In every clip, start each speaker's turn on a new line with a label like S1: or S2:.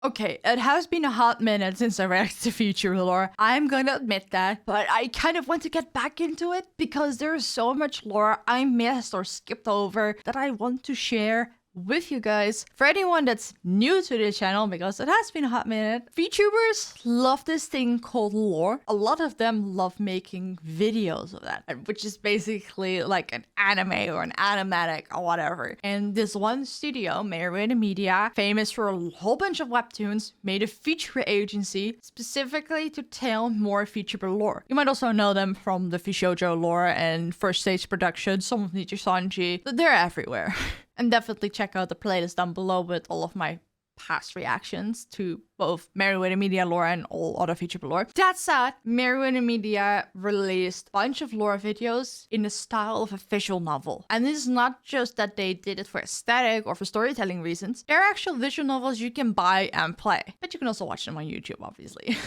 S1: Okay, it has been a hot minute since I reacted to VTuber lore. I'm gonna admit that, but I kind of want to get back into it because there's so much lore I missed or skipped over that I want to share with you guys. For anyone that's new to the channel, because it has been a hot minute, VTubers love this thing called lore. A lot of them love making videos of that, which is basically like an anime or an animatic or whatever. And this one studio, Merryweather Media, famous for a whole bunch of webtoons, made a VTuber agency specifically to tell more VTuber lore. You might also know them from the Vishoujo lore and First Stage Production, some of Nichisanji, but they're everywhere. And definitely check out the playlist down below with all of my past reactions to both Merryweather Media lore and all other VTuber lore. That said, Merryweather Media released a bunch of lore videos in the style of a visual novel. And this is not just that they did it for aesthetic or for storytelling reasons. They're actual visual novels you can buy and play. But you can also watch them on YouTube, obviously.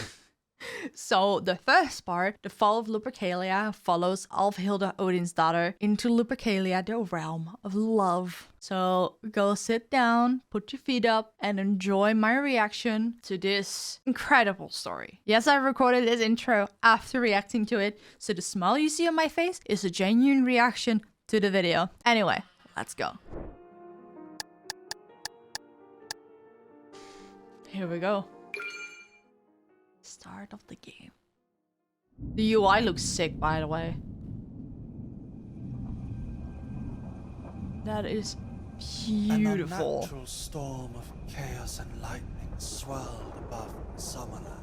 S1: So the first part, the Fall of Lupercalia, follows Alfhilde Odinsdottir into Lupercalia, the realm of love. So go sit down, put your feet up, and enjoy my reaction to this incredible story. Yes, I recorded this intro after reacting to it, so the smile you see on my face is a genuine reaction to the video. Anyway, let's go. Here we go. Start of the game. The UI looks sick, by the way. That is beautiful.
S2: An unnatural storm of chaos and lightning swirled above Summerland.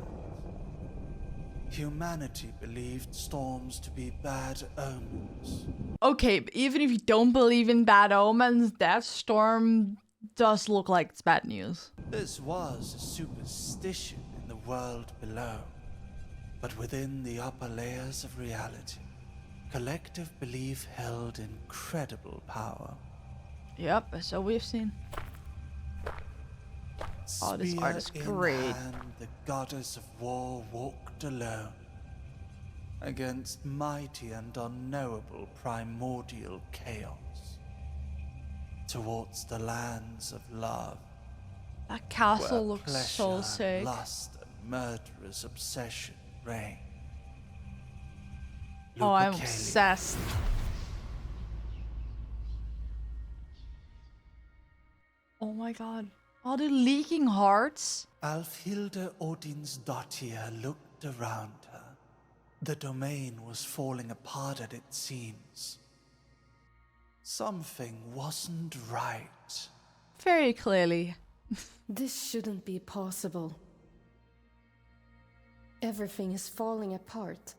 S2: Humanity believed storms to be bad omens.
S1: Okay, but even if you don't believe in bad omens, that storm does look like it's bad news.
S2: This was a superstition in the world below, but within the upper layers of reality, collective belief held incredible power.
S1: Yep, so we've seen. Oh, this art is great.
S2: In hand, the goddess of war walked alone against mighty and unknowable primordial chaos towards the lands of love.
S1: That castle looks so
S2: pleasure,
S1: sick.
S2: Lust and murderous obsession reign.
S1: Oh, I'm
S2: Lupercalia.
S1: obsessed. Oh my god. Are the leaking hearts?
S2: Alfhilde Odinsdottir looked around her. The domain was falling apart at its seams. Something wasn't right.
S1: Very clearly.
S3: This shouldn't be possible. Everything is falling apart,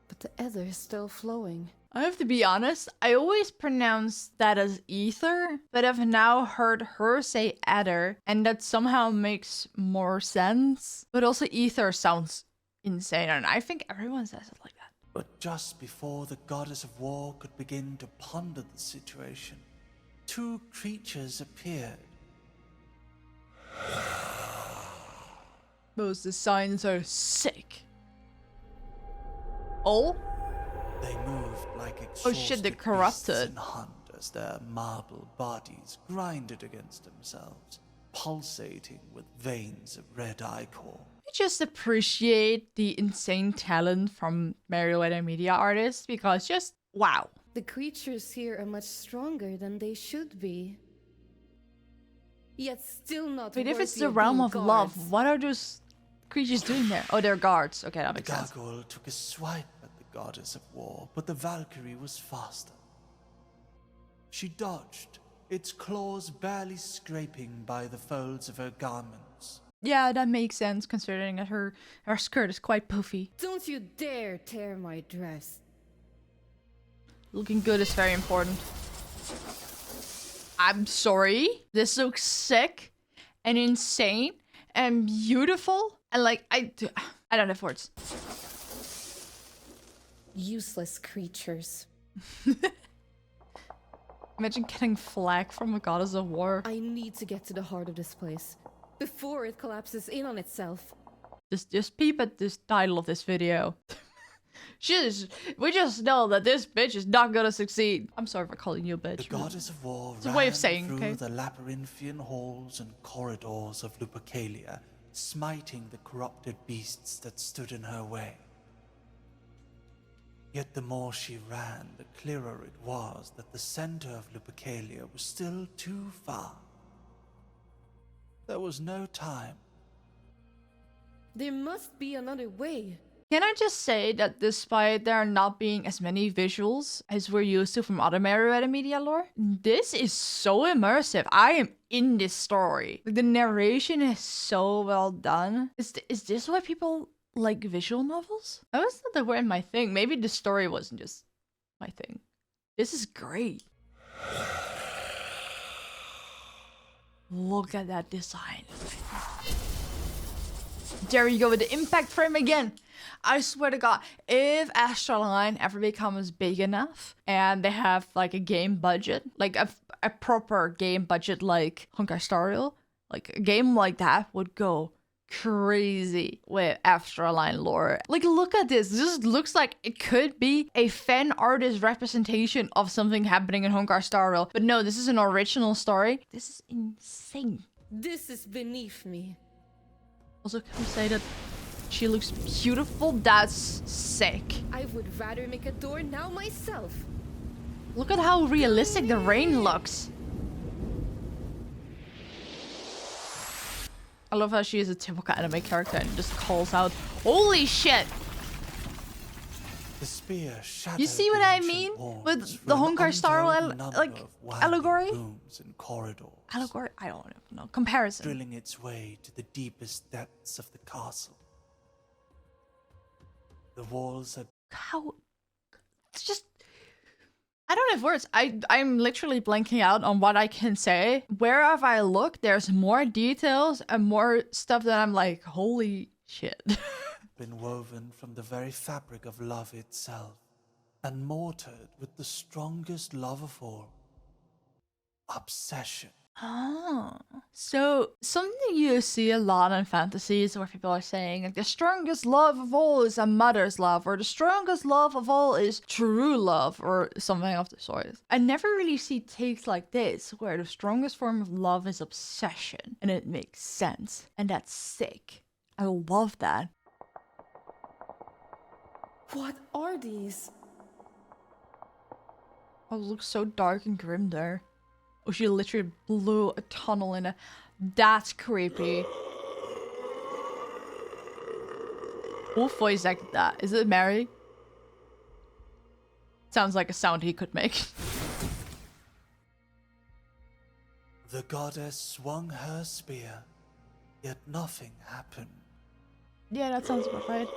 S3: but the ether is still flowing.
S1: I have to be honest, I always pronounced that as ether, but I've now heard her say ether, and that somehow makes more sense. But also ether sounds insane, and I think everyone says it like that.
S2: But just before the goddess of war could begin to ponder the situation, two creatures appeared.
S1: Those designs are sick. Oh?
S2: They moved like
S1: Oh shit, they're
S2: exhausted
S1: corrupted.
S2: beasts in hunt as their marble bodies grinded against themselves, pulsating with veins of red ichor.
S1: I just appreciate the insane talent from Merryweather Media artists because just wow.
S3: The creatures here are much stronger than they should be. Yet still not
S1: Wait, if it's
S3: worthy
S1: the
S3: of
S1: realm
S3: being
S1: of
S3: guards.
S1: love, what are those creatures doing there? Oh, they're guards. Okay, that
S2: The
S1: makes sense.
S2: gargoyle took a swipe at the goddess of war, but the Valkyrie was faster. She dodged, its claws barely scraping by the folds of her garments.
S1: Yeah, that makes sense considering that her skirt is quite puffy.
S3: Don't you dare tear my dress.
S1: Looking good is very important. I'm sorry. This looks sick and insane and beautiful. And like, I don't have words.
S3: Useless creatures.
S1: Imagine getting flack from a goddess of war.
S3: I need to get to the heart of this place before it collapses in on itself.
S1: Just peep at this title of this video. We just know that this bitch is not gonna succeed. I'm sorry for calling you a bitch.
S2: The goddess of war
S1: It's a way
S2: ran
S1: of saying,
S2: through
S1: okay?
S2: the labyrinthian halls and corridors of Lupercalia smiting the corrupted beasts that stood in her way. Yet the more she ran, the clearer it was that the center of Lupercalia was still too far. There was no time.
S3: There must be another way.
S1: Can I just say that despite there not being as many visuals as we're used to from other Merryweather Media lore, this is so immersive. I am in this story. Like, the narration is so well done. Is this why people like visual novels? I always thought they weren't my thing. Maybe the story wasn't just my thing. This is great. Look at that design. There you go with the impact frame again. I swear to God, if Astraline ever becomes big enough and they have like a game budget, like a proper game budget like Honkai Star Rail, like a game like that would go crazy with Astraline lore. Like, look at this. This looks like it could be a fan artist representation of something happening in Honkai Star Rail. But no, this is an original story. This is insane.
S3: This is beneath me.
S1: Also, can we say that she looks beautiful? That's sick.
S3: I would rather make a door now myself.
S1: Look at how realistic the rain looks. I love how she is a typical anime character and just calls out, "Holy shit!"
S2: The spear shattered.
S1: You see what I mean with the Honkai Star Rail like allegory?
S2: Rooms and corridors,
S1: Allegory? I don't know. Comparison.
S2: drilling its way to the deepest depths of the castle. The walls had
S1: How? It's just. I don't have words. I'm literally blanking out on what I can say. Wherever I look, there's more details and more stuff that I'm like, holy shit.
S2: been woven from the very fabric of love itself, and mortared with the strongest love of all, obsession.
S1: Oh, so something you see a lot in fantasies where people are saying like the strongest love of all is a mother's love, or the strongest love of all is true love, or something of the sort. I never really see takes like this where the strongest form of love is obsession, and it makes sense, and that's sick. I love that.
S3: What are these?
S1: Oh, it looks so dark and grim there. Oh, she literally blew a tunnel in it. That's creepy. Who voice acted that? Is it Mary? Sounds like a sound he could make.
S2: The goddess swung her spear, yet nothing happened.
S1: Yeah, that sounds about right.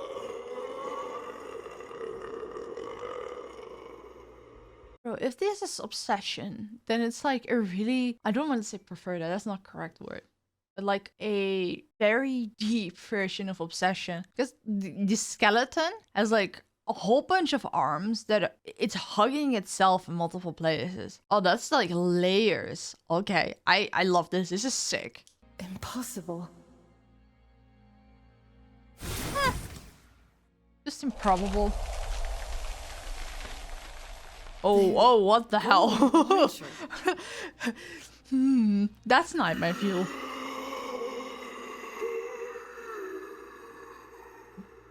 S1: Bro, if this is obsession, then it's like a really, I don't want to say prefer that, that's not the correct word. But like a very deep version of obsession. Because the skeleton has like a whole bunch of arms that it's hugging itself in multiple places. Oh, that's like layers. Okay, I love this. This is sick.
S3: Impossible.
S1: Just improbable. Oh, what the hell? That's nightmare fuel.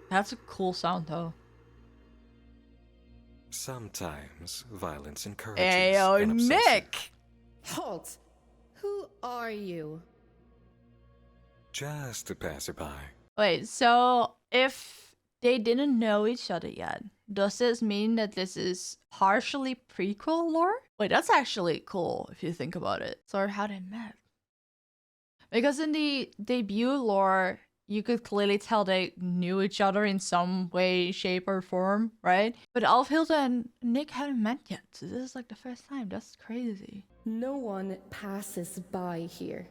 S1: That's a cool sound though.
S4: Sometimes violence encourages
S1: Ayo,
S4: an obsession.
S1: Nick!
S3: Halt! Who are you?
S4: Just a passerby.
S1: Wait, so if they didn't know each other yet, does this mean that this is partially prequel lore? Wait, that's actually cool if you think about it. So how they met. Because in the debut lore, you could clearly tell they knew each other in some way, shape, or form, right? But Alfhilde and Nick hadn't met yet, so this is like the first time. That's crazy.
S3: No one passes by here.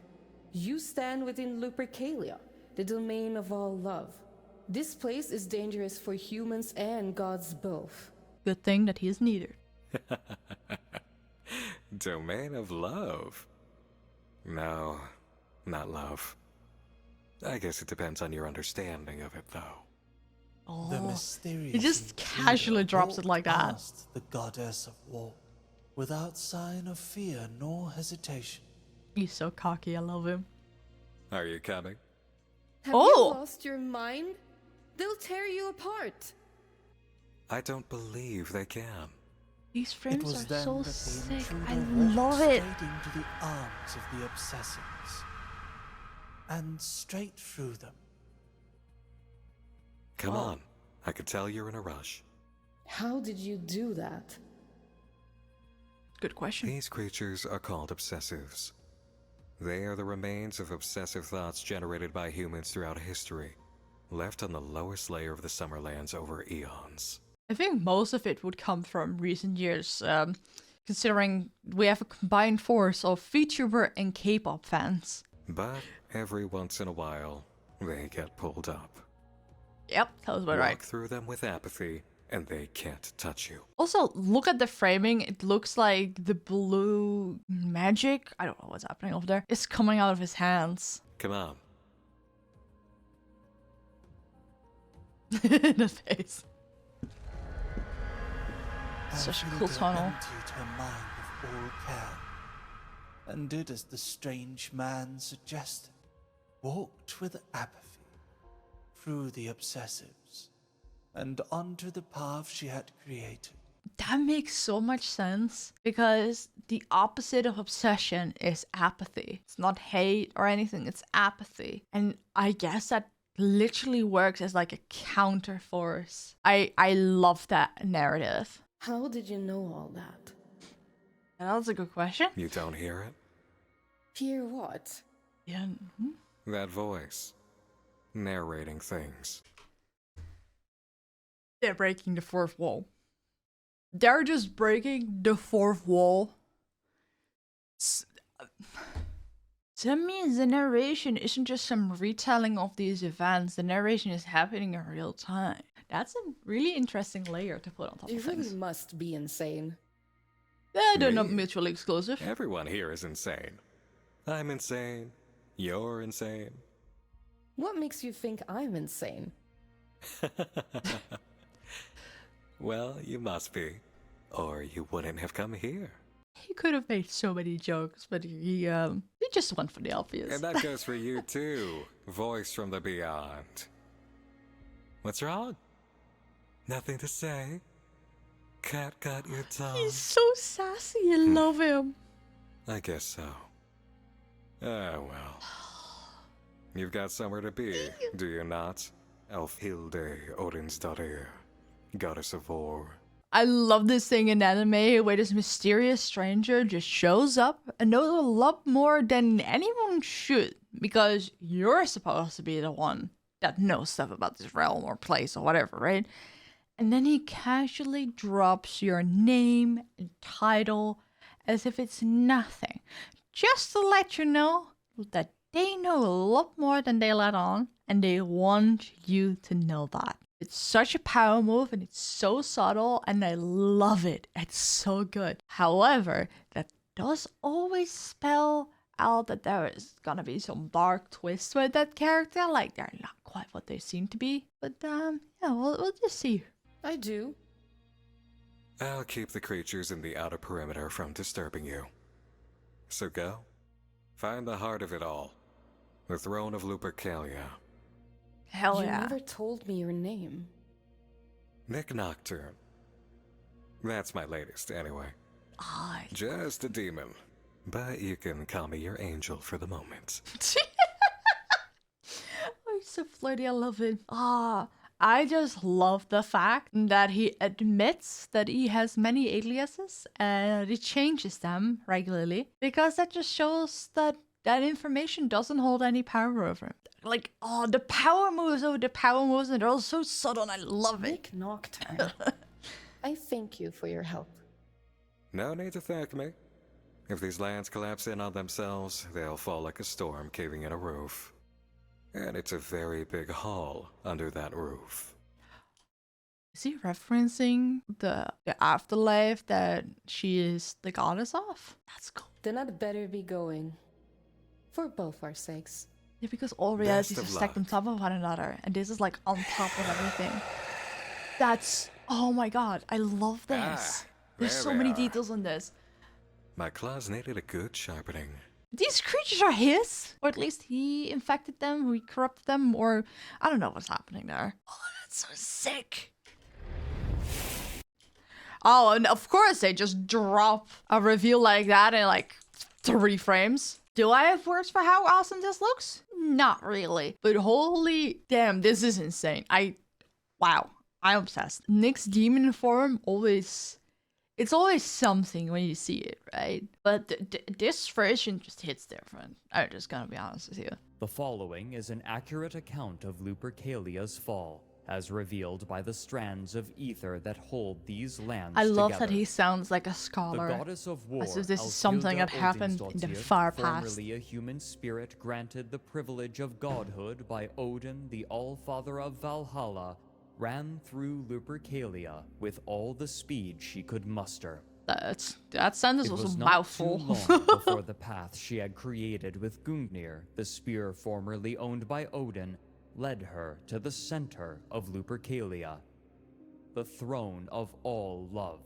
S3: You stand within Lupercalia, the domain of all love. This place is dangerous for humans and gods both.
S1: Good thing that he is neither.
S4: Domain of love? No, not love. I guess it depends on your understanding of it, though.
S2: The
S1: Oh,
S2: mysterious
S1: he just
S2: intruder
S1: casually drops it
S2: walked
S1: like that.
S2: past the goddess of war, without sign of fear nor hesitation.
S1: He's so cocky, I love him.
S4: Are you coming?
S3: Have
S1: Oh.
S3: you lost your mind? They'll tear you apart.
S4: I don't believe they can.
S1: These
S2: It
S1: frames
S2: was
S1: are
S2: then
S1: so
S2: that the
S1: sick.
S2: intruder
S1: I
S2: walked
S1: love it.
S2: straight into the arms of the obsessives. And straight through them.
S4: Come on. I can tell you're in a rush.
S3: How did you do that?
S1: Good question.
S4: These creatures are called obsessives. They are the remains of obsessive thoughts generated by humans throughout history, left on the lowest layer of the Summerlands over eons.
S1: I think most of it would come from recent years, considering we have a combined force of VTuber and K-pop fans.
S4: But every once in a while, they get pulled up.
S1: Yep, that was about right.
S4: Walk through them with apathy, and they can't touch you.
S1: Also, look at the framing. It looks like the blue magic, I don't know what's happening over there, is coming out of his hands.
S4: Come on.
S1: The face. Such a cool
S2: Alfhilde
S1: tunnel.
S2: emptied her mind of all care, and did as the strange man suggested. Walked with apathy through the obsessives, and onto the path she had created.
S1: That makes so much sense, because the opposite of obsession is apathy. It's not hate or anything, it's apathy. And I guess that literally works as like a counter force. I love that narrative.
S3: How did you know all that?
S1: That's a good question.
S4: You don't hear it?
S3: Hear what?
S1: Yeah.
S4: That voice. Narrating things.
S1: They're breaking the fourth wall. They're just breaking the fourth wall. To me, the narration isn't just some retelling of these events. The narration is happening in real time. That's a really interesting layer to put on top
S3: You
S1: of
S3: really
S1: things.
S3: must be insane.
S1: They're not
S4: Me?
S1: mutually exclusive.
S4: Everyone here is insane. I'm insane. You're insane.
S3: What makes you think I'm insane?
S4: Well, you must be. Or you wouldn't have come here.
S1: He could have made so many jokes, but he just went for the obvious.
S4: And that goes for you too, voice from the beyond. What's wrong? Nothing to say? Cat got your tongue?
S1: He's so sassy. I love him.
S4: I guess so. Ah, well. You've got somewhere to be, do you not? Alfhilde Odinsdottir, goddess of war.
S1: I love this thing in anime where this mysterious stranger just shows up and knows a lot more than anyone should, because you're supposed to be the one that knows stuff about this realm or place or whatever, right? And then he casually drops your name and title as if it's nothing, just to let you know that they know a lot more than they let on, and they want you to know that. It's such a power move, and it's so subtle, and I love it. It's so good. However, that does always spell out that there is gonna be some dark twist with that character. Like, they're not quite what they seem to be. But, yeah, we'll just see.
S3: I do.
S4: I'll keep the creatures in the outer perimeter from disturbing you. So go. Find the heart of it all. The throne of Lupercalia.
S1: Hell
S3: You
S1: yeah.
S3: never told me your name.
S4: Nocturne. That's my latest, anyway.
S1: Ah,
S4: Just a demon. But you can call me your angel for the moment.
S1: oh, he's so flirty. I love it. I just love the fact that he admits that he has many aliases and he changes them regularly, because that just shows that that information doesn't hold any power over him. Like, the power moves over the power moves, and they're all so subtle, and I love it.
S3: Nick Nocturne. I thank you for your help.
S4: No need to thank me. If these lands collapse in on themselves, they'll fall like a storm caving in a roof. And it's a very big hall under that roof.
S1: Is he referencing the afterlife that she is the goddess of? That's cool.
S3: Then I'd better be going. For both our sakes.
S1: Yeah, because all
S4: Best
S1: realities
S4: of
S1: are stacked on
S4: luck.
S1: top of one another, and this is like on top of everything. That's, oh my god, I love this. There's
S4: there
S1: so
S4: they
S1: many
S4: are.
S1: details in this.
S4: My claws needed a good sharpening.
S1: these creatures are his, or at least he infected them, he corrupted them, or I don't know what's happening there. Oh, that's so sick. Oh, and of course they just drop a reveal like that in like 3 frames. Do I have words for how awesome this looks? Not really, but holy damn, this is insane. Wow, I'm obsessed. Nick's demon form it's always something when you see it, right? But this version just hits different. I'm just gonna be honest with you.
S5: The following is an accurate account of Lupercalia's fall, as revealed by the strands of ether that hold these lands
S1: I love
S5: together.
S1: that he sounds like a scholar.
S5: The goddess of war,
S1: as if this is something that
S5: Alfhilde
S1: happened in the
S5: Odinsdottir,
S1: far past.
S5: formerly a human spirit granted the privilege of godhood by Odin, the Allfather of Valhalla, ran through Lupercalia with all the speed she could muster.
S1: That sentence
S5: It
S1: was
S5: was
S1: a
S5: not
S1: mouthful.
S5: too long before the path she had created with Gungnir, the spear formerly owned by Odin, led her to the center of Lupercalia, the throne of all love.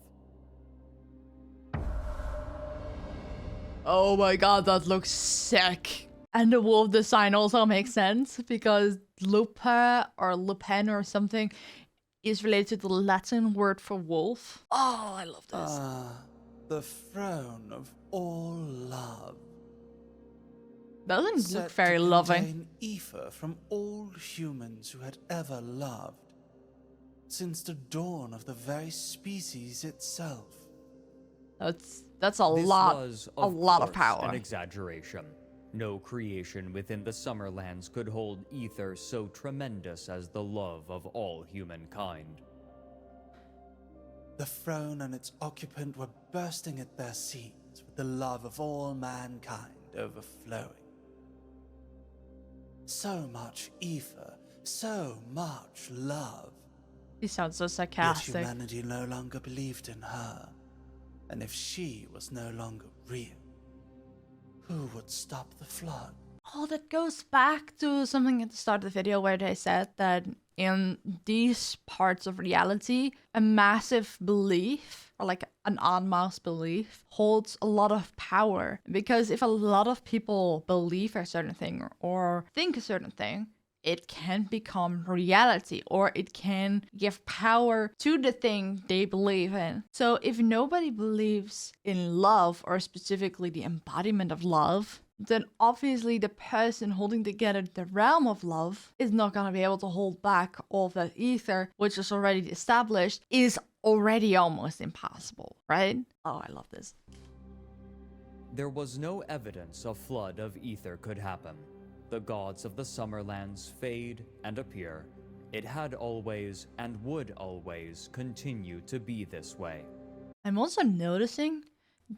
S1: Oh my god, that looks sick. And the wolf design also makes sense because lupa or lupen or something is related to the Latin word for wolf. Oh, I love this.
S2: The throne of all love.
S1: Doesn't
S2: Set
S1: look very
S2: to
S1: loving.
S2: contain ether from all humans who had ever loved, since the dawn of the very species itself.
S1: That's a
S5: This
S1: lot,
S5: was,
S1: a lot of
S5: course,
S1: power.
S5: an exaggeration. No creation within the Summerlands could hold ether so tremendous as the love of all humankind.
S2: The throne and its occupant were bursting at their seams with the love of all mankind overflowing. So much ether, so much love.
S1: He sounds so
S2: Yet
S1: sarcastic.
S2: humanity no longer believed in her. And if she was no longer real, who would stop the flood?
S1: Oh, that goes back to something at the start of the video where they said that in these parts of reality, a massive belief, or like an en masse belief, holds a lot of power. Because if a lot of people believe a certain thing or think a certain thing, it can become reality, or it can give power to the thing they believe in. So if nobody believes in love, or specifically the embodiment of love, then obviously the person holding together the realm of love is not going to be able to hold back all of that ether, which is already established, is already almost impossible, right? Oh, I love this.
S5: There was no evidence a flood of ether could happen. The gods of the Summerlands fade and appear. It had always and would always continue to be this way.
S1: I'm also noticing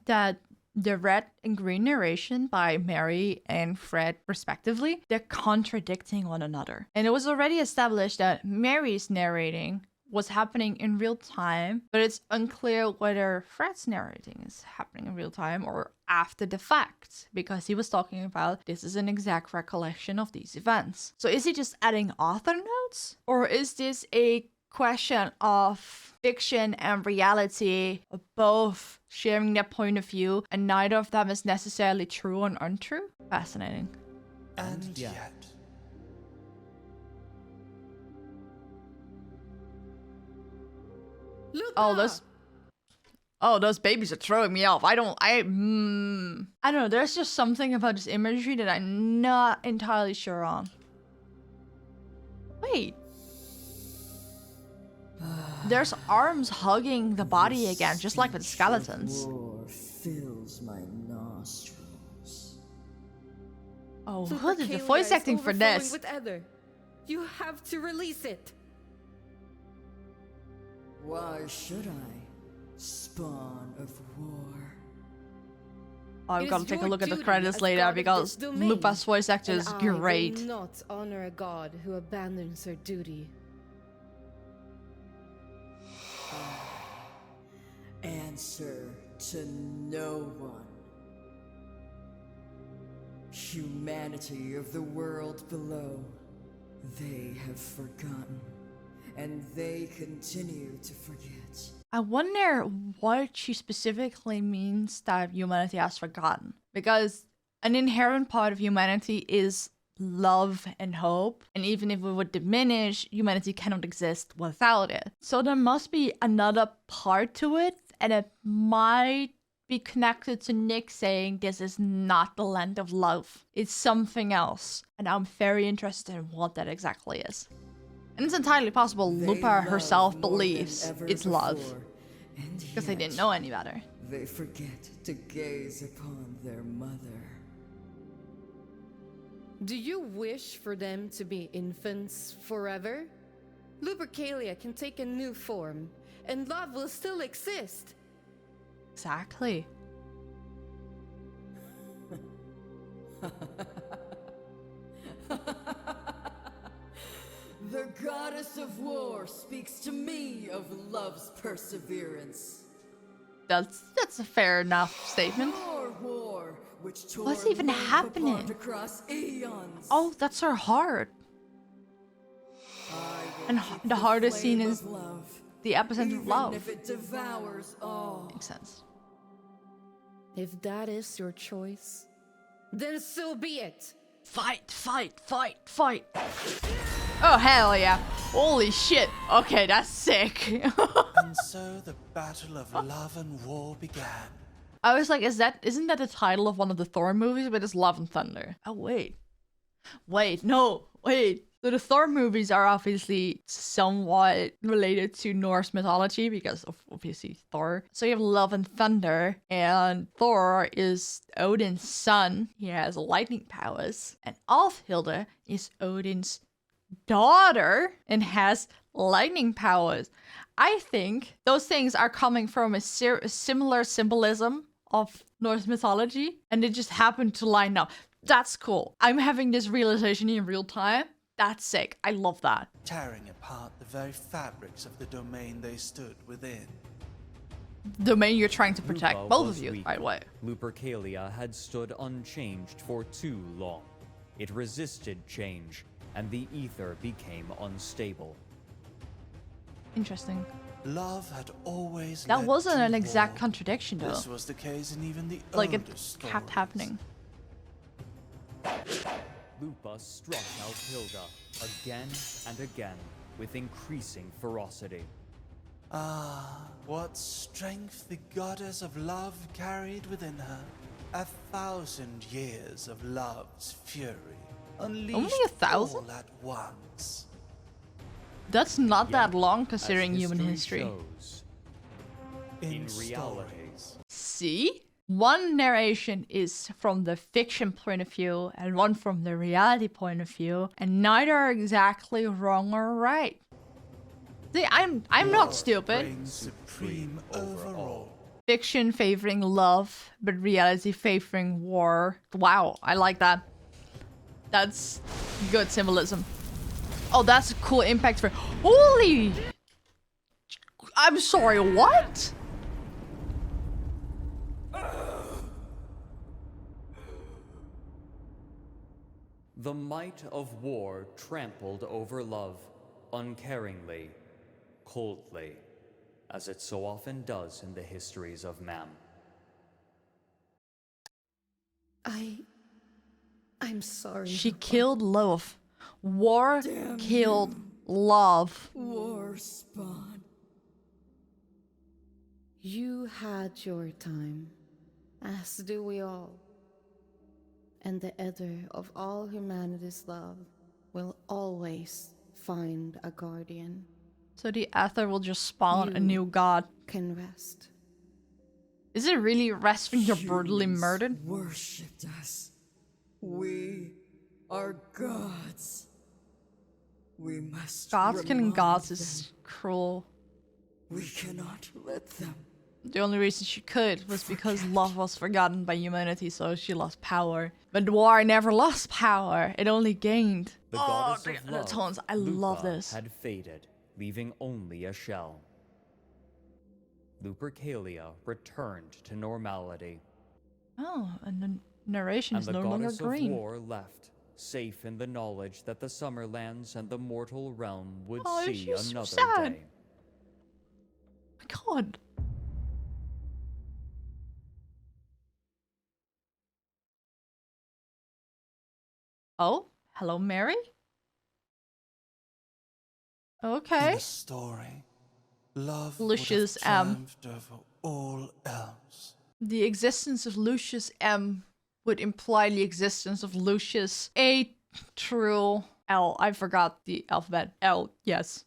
S1: that the red and green narration by Mary and Fred, respectively, they're contradicting one another. And it was already established that Mary's narrating was happening in real time, but it's unclear whether Fred's narrating is happening in real time or after the fact, because he was talking about this is an exact recollection of these events. So is he just adding author notes? Or is this a question of fiction and reality both sharing their point of view and neither of them is necessarily true and untrue? Fascinating.
S2: And
S5: yet.
S2: yet.
S1: Those babies are throwing me off. I don't know. There's just something about this imagery that I'm not entirely sure on. Wait. There's arms hugging the body again, just like with skeletons.
S6: War fills my nostrils.
S1: Oh, who did the
S3: Lupercalia
S1: voice
S3: is
S1: acting for
S3: overflowing
S1: this?
S3: with ether. You have to release it.
S6: Why should I? Spawn of war.
S1: Oh, I've
S3: It
S1: got
S3: is
S1: to take a
S3: your
S1: look at the
S3: duty
S1: credits
S3: as
S1: later
S3: god of
S1: because
S3: this domain,
S1: Lupa's voice actor is
S3: and
S1: great.
S3: I will not honor a god who abandons her duty.
S6: Answer to no one. Humanity of the world below, they have forgotten, and they continue to forget.
S1: I wonder what she specifically means that humanity has forgotten. Because An inherent part of humanity is love and hope. And even if it would diminish, humanity cannot exist without it. So there must be another part to it. And it might be connected to Nick saying this is not the land of love. It's something else. And I'm very interested in what that exactly is. And it's entirely possible Lupa herself believes it's love. Because they didn't know any better.
S6: They forget to gaze upon their mother.
S3: Do you wish for them to be infants forever? Lupercalia can take a new form, and love will still exist.
S1: Exactly.
S6: The goddess of war speaks to me of love's perseverance.
S1: That's a fair enough statement.
S6: Your war, which tore
S1: What's even
S6: love
S1: happening?
S6: apart across eons.
S1: Oh, that's her heart. And the heart is seen as the epicenter of love.
S6: If it devours all.
S1: Makes sense.
S3: If that is your choice, then so be it.
S1: Fight, fight, fight, fight. Oh, hell yeah. Holy shit. Okay, that's sick.
S2: And so the battle of love and war began.
S1: I was like, isn't that the title of one of the Thor movies? But it's Love and Thunder. Oh, wait. Wait. So the Thor movies are obviously somewhat related to Norse mythology because of obviously Thor. So you have Love and Thunder, and Thor is Odin's son. He has lightning powers, and Alfhilde is Odin's daughter and has lightning powers. I think those things are coming from a similar symbolism of Norse mythology, and they just happen to line up. That's cool. I'm having this realization in real time. That's sick. I love that.
S2: Tearing apart the very fabrics of the domain they stood within.
S1: Domain you're trying to protect,
S5: Lupa
S1: both
S5: was
S1: of you,
S5: weak.
S1: by the way.
S5: Lupercalia had stood unchanged for too long. It resisted change, and the ether became unstable.
S1: Interesting.
S2: Love had always
S1: That
S2: led
S1: wasn't
S2: to
S1: an exact
S2: war.
S1: contradiction, though.
S2: This was the case in even the
S1: Like, it
S2: oldest
S1: kept
S2: stories.
S1: happening.
S5: Lupa struck Alfhilde again and again with increasing ferocity.
S2: Ah, what strength the goddess of love carried within her. 1,000 years of love's fury. Unleashed
S1: Only 1,000?
S2: all at once.
S1: That's not that
S5: Yet,
S1: long
S5: as
S1: considering human history.
S5: shows,
S2: In
S5: reality.
S2: stories.
S1: See? One narration is from the fiction point of view and one from the reality point of view, and neither are exactly wrong or right. See, I'm not stupid.
S2: Reigns supreme over all.
S1: Fiction favoring love, but reality favoring war. Wow, I like that. That's good symbolism. Oh, that's a cool impact for... Holy... I'm sorry, what?
S5: The might of war trampled over love, uncaringly, coldly, as it so often does in the histories of man.
S3: I'm sorry.
S1: She killed love. War killed love.
S6: War spawn.
S3: You had your time, as do we all. And the ether of all humanity's love will always find a guardian.
S1: So the Ether will just spawn a
S3: You
S1: new god.
S3: Can rest.
S1: Is it really rest when you're brutally
S6: Humans
S1: murdered?
S6: Worshipped us. We are gods. We must.
S1: Gods killing
S6: remind
S1: gods
S6: them.
S1: is cruel.
S6: We cannot let them.
S1: The only reason she could was because love was forgotten by humanity, so she lost power. But war never lost power, it only gained.
S5: The
S1: Oh,
S5: goddess
S1: the
S5: of love,
S1: tones, I love
S5: Lupa,
S1: this.
S5: had faded, leaving only a shell. Lupercalia returned to normality,
S1: Oh, and the narration
S5: and
S1: is
S5: the
S1: no longer
S5: goddess of
S1: green.
S5: war left, safe in the knowledge that the Summerlands and the mortal realm would
S1: Oh,
S5: see
S1: she's so
S5: another
S1: sad.
S5: day.
S1: My god. Oh, hello, Mary?
S2: In
S1: Okay.
S2: the story, love
S1: Lucius
S2: would have
S1: M.
S2: triumphed over all else.
S1: The existence of Lucius M would imply the existence of Lucius A. True L. I forgot the alphabet. L. Yes.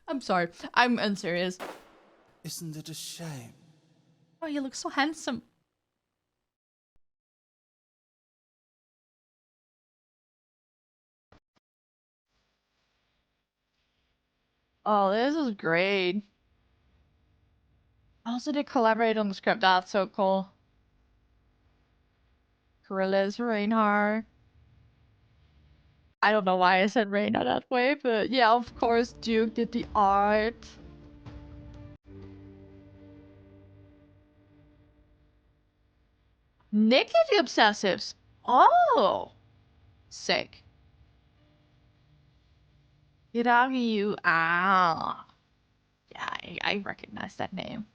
S1: I'm sorry. I'm unserious.
S2: Isn't it a shame?
S1: Oh, you look so handsome. Oh, this is great. Also, they collaborate on the script. That's so cool. Gorillas, Reinhardt. I don't know why I said Reina that way, but yeah, of course, Duke did the art. Nick did the obsessives. Oh, sick. Hiragi, ah. Yeah, I recognize that name.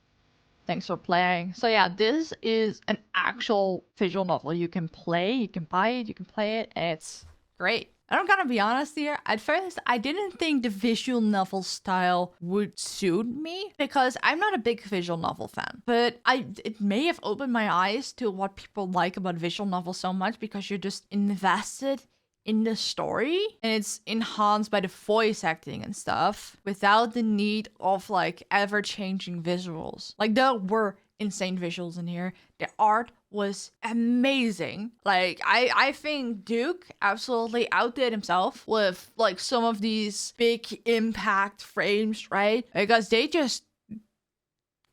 S1: Thanks for playing. So yeah, this is an actual visual novel. You can play, you can buy it, you can play it, and it's great. And I'm gonna be honest here, at first I didn't think the visual novel style would suit me because I'm not a big visual novel fan. But it may have opened my eyes to what people like about visual novels so much because you're just invested in the story and it's enhanced by the voice acting and stuff without the need of like ever-changing visuals. Like there were insane visuals in here. The art was amazing. Like I think Duke absolutely outdid himself with like some of these big impact frames, right? Because they just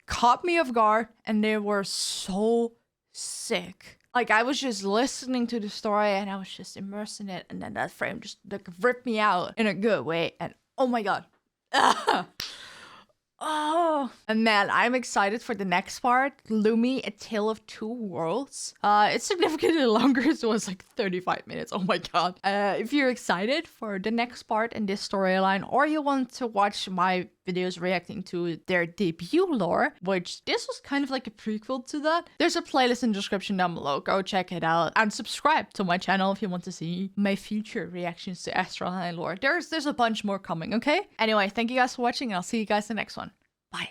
S1: caught me off guard and they were so sick. Like, I was just listening to the story and I was just immersed in it. And then that frame just like ripped me out in a good way. And oh my god. Oh, and man, I'm excited for the next part, Lumi, A Tale of Two Worlds. It's significantly longer, so it's like 35 minutes. Oh my god. If you're excited for the next part in this storyline, or you want to watch my videos reacting to their debut lore, which this was kind of like a prequel to that, there's a playlist in the description down below. Go check it out and subscribe to my channel if you want to see my future reactions to Astraline lore. There's a bunch more coming, okay? Anyway, thank you guys for watching and I'll see you guys in the next one. Bye.